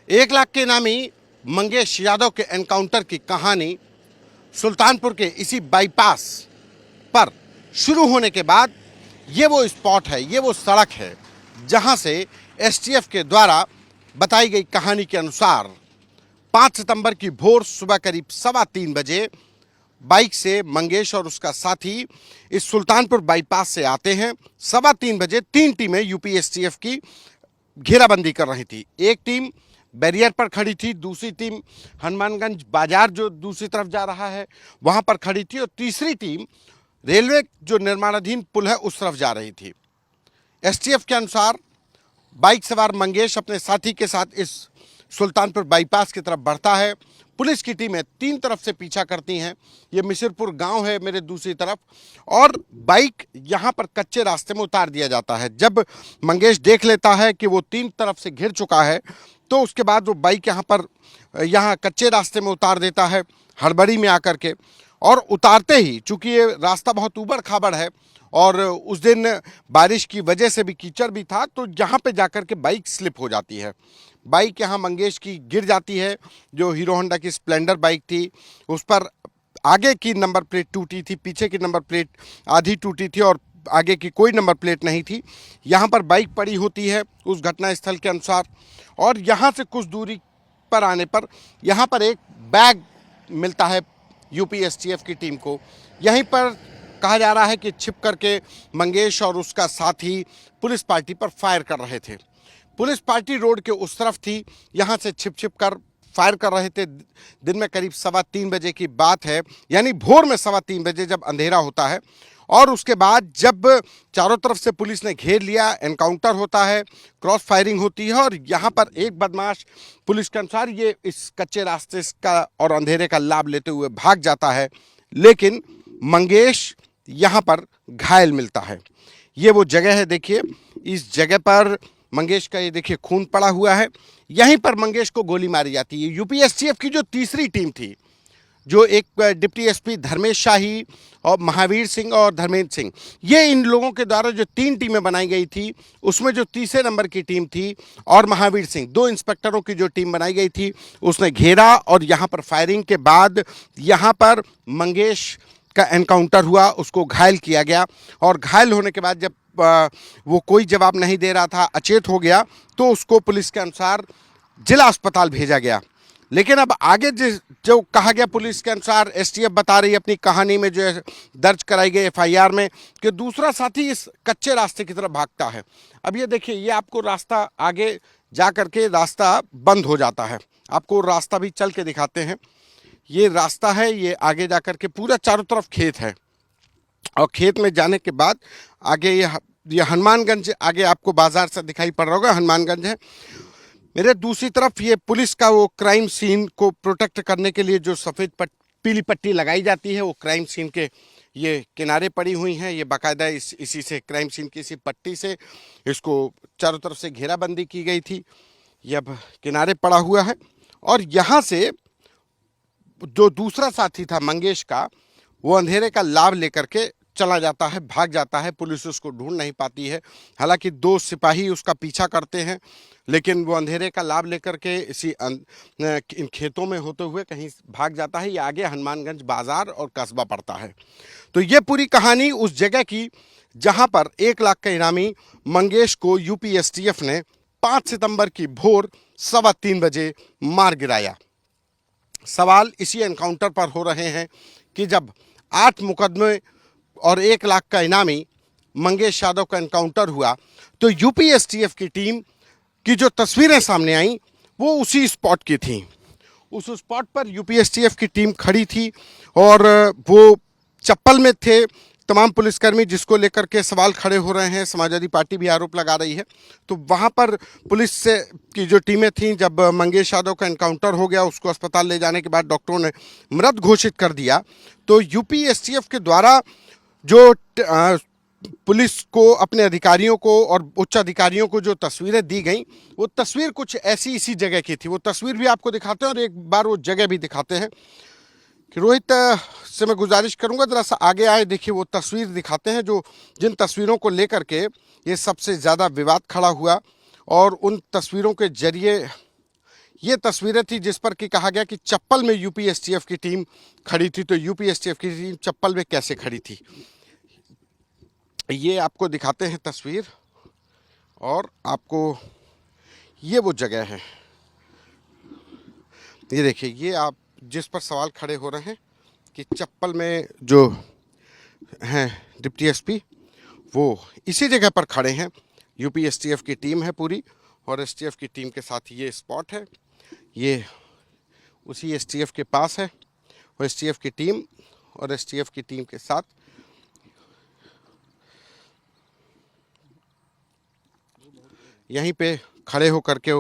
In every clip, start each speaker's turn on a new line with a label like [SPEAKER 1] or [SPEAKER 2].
[SPEAKER 1] 1 लाख के इनामी मंगेश यादव के एनकाउंटर की कहानी सुल्तानपुर के इसी बाईपास पर शुरू होने के बाद ये वो स्पॉट है, ये वो सड़क है जहां से एसटीएफ के द्वारा बताई गई कहानी के अनुसार 5 सितंबर की भोर सुबह करीब 3:15 बजे बाइक से मंगेश और उसका साथी इस सुल्तानपुर बाईपास से आते हैं। 3:15 बजे 3 टीमें यूपी एसटीएफ की घेराबंदी कर रही थी। एक टीम बैरियर पर खड़ी थी, दूसरी टीम हनुमानगंज बाजार जो दूसरी तरफ जा रहा है वहां पर खड़ी थी और तीसरी टीम रेलवे जो निर्माणाधीन पुल है उस तरफ जा रही थी। एसटीएफ के अनुसार बाइक सवार मंगेश अपने साथी के साथ इस सुल्तानपुर बाईपास की तरफ बढ़ता है। पुलिस की टीमें 3 तरफ से पीछा करती हैं। ये मिसिरपुर गांव है मेरे दूसरी तरफ, और बाइक यहां पर कच्चे रास्ते में उतार दिया जाता है। जब मंगेश देख लेता है कि वो 3 तरफ से घिर चुका है तो उसके बाद वो बाइक यहाँ कच्चे रास्ते में उतार देता है हड़बड़ी में आकर के। और उतारते ही, चूंकि ये रास्ता बहुत ऊबड़ खाबड़ है और उस दिन बारिश की वजह से भी कीचड़ भी था, तो यहाँ पे जाकर के बाइक स्लिप हो जाती है। बाइक यहाँ मंगेश की गिर जाती है। जो हीरो होंडा की स्प्लेंडर बाइक थी उस पर आगे की नंबर प्लेट टूटी थी, पीछे की नंबर प्लेट आधी टूटी थी और आगे की कोई नंबर प्लेट नहीं थी। यहाँ पर बाइक पड़ी होती है उस घटना स्थल के अनुसार, और यहाँ से कुछ दूरी पर आने पर यहाँ पर एक बैग मिलता है यूपी एसटीएफ की टीम को। यहीं पर कहा जा रहा है कि छिप करके मंगेश और उसका साथी पुलिस पार्टी पर फायर कर रहे थे। पुलिस पार्टी रोड के उस तरफ थी, यहाँ से छिप कर फायर कर रहे थे। दिन में करीब 3:15 बजे की बात है, यानी भोर में 3:15 बजे जब अंधेरा होता है। और उसके बाद जब चारों तरफ से पुलिस ने घेर लिया, एनकाउंटर होता है, क्रॉस फायरिंग होती है और यहाँ पर एक बदमाश पुलिस के अनुसार ये इस कच्चे रास्ते का और अंधेरे का लाभ लेते हुए भाग जाता है, लेकिन मंगेश यहाँ पर घायल मिलता है। ये वो जगह है, देखिए इस जगह पर मंगेश का ये देखिए खून पड़ा हुआ है। यहीं पर मंगेश को गोली मारी जाती है। यूपी एसटीएफ की जो तीसरी टीम थी, जो एक डिप्टी एसपी धर्मेश शाही और महावीर सिंह और धर्मेंद्र सिंह, ये इन लोगों के द्वारा जो 3 टीमें बनाई गई थी उसमें जो तीसरे नंबर की टीम थी और महावीर सिंह, 2 इंस्पेक्टरों की जो टीम बनाई गई थी, उसने घेरा और यहाँ पर फायरिंग के बाद यहाँ पर मंगेश का एनकाउंटर हुआ, उसको घायल किया गया। और घायल होने के बाद जब वो कोई जवाब नहीं दे रहा था, अचेत हो गया, तो उसको पुलिस के अनुसार जिला अस्पताल भेजा गया। लेकिन अब आगे जो कहा गया पुलिस के अनुसार, एसटीएफ बता रही है अपनी कहानी में जो है दर्ज कराई गई एफआईआर में, कि दूसरा साथी इस कच्चे रास्ते की तरफ भागता है। अब ये देखिए, ये आपको रास्ता आगे जा करके रास्ता बंद हो जाता है। आपको रास्ता भी चल के दिखाते हैं। ये रास्ता है, ये आगे जा करके पूरा चारों तरफ खेत है और खेत में जाने के बाद आगे ये हनुमानगंज, आगे आपको बाजार से दिखाई पड़ रहा होगा, हनुमानगंज है। मेरे दूसरी तरफ ये पुलिस का वो क्राइम सीन को प्रोटेक्ट करने के लिए जो सफ़ेद पीली पट्टी लगाई जाती है, वो क्राइम सीन के ये किनारे पड़ी हुई हैं। ये बाकायदा इसी से, क्राइम सीन की इसी पट्टी से इसको चारों तरफ से घेराबंदी की गई थी। ये अब किनारे पड़ा हुआ है और यहाँ से जो दूसरा साथी था मंगेश का, वो अंधेरे का लाभ लेकर के चला जाता है, भाग जाता है। पुलिस उसको ढूंढ नहीं पाती है। हालांकि 2 सिपाही उसका पीछा करते हैं, लेकिन वो अंधेरे का लाभ लेकर के इन खेतों में होते हुए कहीं भाग जाता है। ये आगे हनुमानगंज बाजार और कस्बा पड़ता है। तो ये पूरी कहानी उस जगह की जहां पर 1 लाख का इनामी मंगेश को यूपी एसटीएफ ने 5 सितंबर की भोर 3:15 बजे मार गिराया। सवाल इसी एनकाउंटर पर हो रहे हैं कि जब 8 मुकदमे और 1 लाख का इनामी मंगेश यादव का एनकाउंटर हुआ, तो यूपी एसटीएफ की टीम की जो तस्वीरें सामने आई वो उसी स्पॉट की थी। उस स्पॉट पर यूपी एसटीएफ की टीम खड़ी थी और वो चप्पल में थे तमाम पुलिसकर्मी, जिसको लेकर के सवाल खड़े हो रहे हैं। समाजवादी पार्टी भी आरोप लगा रही है। तो वहाँ पर पुलिस से की जो टीमें थीं, जब मंगेश यादव का एनकाउंटर हो गया, उसको अस्पताल ले जाने के बाद डॉक्टरों ने मृत घोषित कर दिया, तो यूपी एसटीएफ के द्वारा जो पुलिस को, अपने अधिकारियों को और उच्च अधिकारियों को जो तस्वीरें दी गई, वो तस्वीर कुछ ऐसी इसी जगह की थी। वो तस्वीर भी आपको दिखाते हैं और एक बार वो जगह भी दिखाते हैं। कि रोहित से मैं गुजारिश करूंगा जरा सा आगे आए, देखिए वो तस्वीर दिखाते हैं जो जिन तस्वीरों को लेकर के ये सबसे ज़्यादा विवाद खड़ा हुआ। और उन तस्वीरों के जरिए ये तस्वीरें थी जिस पर कि कहा गया कि चप्पल में यूपी एसटीएफ की टीम खड़ी थी। तो यूपी एसटीएफ की टीम चप्पल में कैसे खड़ी थी, ये आपको दिखाते हैं तस्वीर। और आपको ये वो जगह है, ये देखिए, ये आप जिस पर सवाल खड़े हो रहे हैं कि चप्पल में जो हैं डिप्टी एसपी, वो इसी जगह पर खड़े हैं। यूपी एसटीएफ की टीम है पूरी, और एसटीएफ की टीम के साथ ये स्पॉट है, ये उसी एसटीएफ के पास है। और एसटीएफ की टीम और एसटीएफ की टीम के साथ यहीं पे खड़े होकर के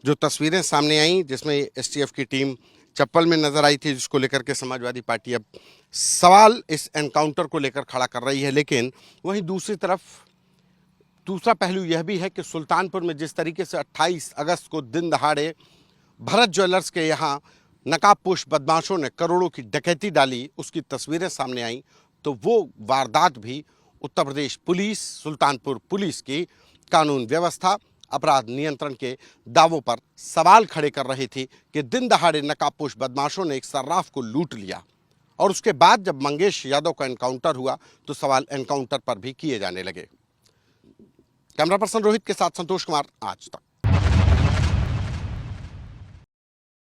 [SPEAKER 1] जो तस्वीरें सामने आई, जिसमें एसटीएफ की टीम चप्पल में नजर आई थी, जिसको लेकर के समाजवादी पार्टी अब सवाल इस एनकाउंटर को लेकर खड़ा कर रही है। लेकिन वहीं दूसरी तरफ दूसरा पहलू यह भी है कि सुल्तानपुर में जिस तरीके से 28 अगस्त को दिन दहाड़े भरत ज्वेलर्स के यहाँ नकाबपोश बदमाशों ने करोड़ों की डकैती डाली, उसकी तस्वीरें सामने आई। तो वो वारदात भी उत्तर प्रदेश पुलिस, सुल्तानपुर पुलिस की कानून व्यवस्था, अपराध नियंत्रण के दावों पर सवाल खड़े कर रही थी कि दिन दहाड़े नकाबपोश बदमाशों ने एक सर्राफ को लूट लिया। और उसके बाद जब मंगेश यादव का एनकाउंटर हुआ तो सवाल एनकाउंटर पर भी किए जाने लगे। कैमरा पर्सन रोहित के साथ संतोष कुमार, आज तक।